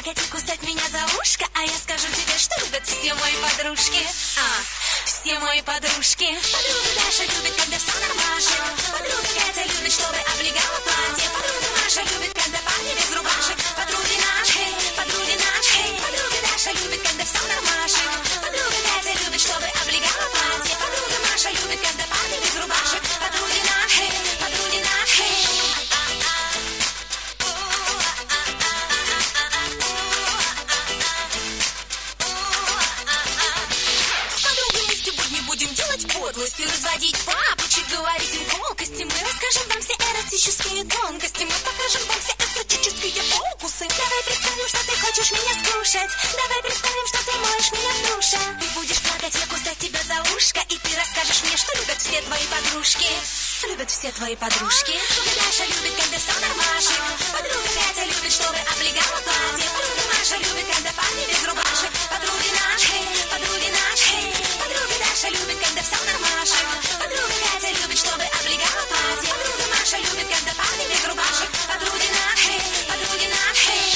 плакать и кусать меня за ушко, а я скажу тебе, что любят все мои подружки. Все мои подружки. Подруга Даша любит, когда все нормашек. Подруга Катя любит, чтобы облегала платье. Подруга Маша любит, когда парни без рубашек. Подруги наш, хей, подруги наш, хей. Подруга Даша любит, когда все нормашек. Подруга Катя любит, чтобы облегала платье. Подруга Маша любит, когда парни без рубашек. Подруги наш, хей, подруги наш, хей. Будем делать подлости, разводить папочек, говорить им колкости. Мы расскажем вам все эротические тонкости. Мы покажем вам все экзотические фокусы. Давай представим, что ты хочешь меня скушать. Давай представим, что ты моешь меня в душе. Ты будешь плакать, я кусать тебя за ушко. И ты расскажешь мне, что любят все твои подружки. Любят все твои подружки. Подруга Даша любит, когда все нормашек. Подруга Катя любит, чтобы облегала платье. Подруга Маша любит, когда парни без рубашек. Подруги наш, хей, подруги наш, хей. Подруга Даша любит, когда все нормашек. Подруга Катя любит, чтобы облегала платье. Подруга Маша любит, когда парни без рубашек. Подруги наш, хей, подруги наш, хей.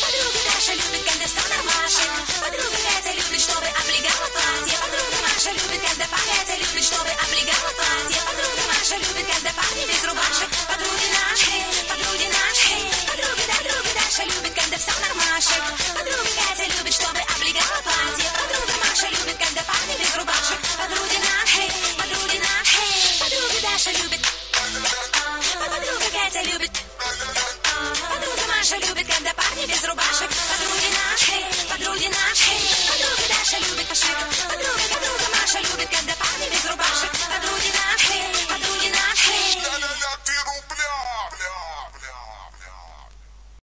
Подруга Даша любит, когда все нормашек. Подруга Катя любит, чтобы облегала платье. Подруга Маша любит, когда Катя любит, чтобы облегала платье. Подруга Маша любит, когда парни без рубашек. Подруги наш, хей, подруги наш, хей. Подруга Даша любит, когда все нормашек. Подруга Катя любит, чтобы облегала платье. Подруга Маша любит, когда парни без рубашек. Подруги наш, хей, подруги наш, хей. Подруга Даша любит. Подруга Катя любит. Подруга Маша любит, когда парни без рубашек.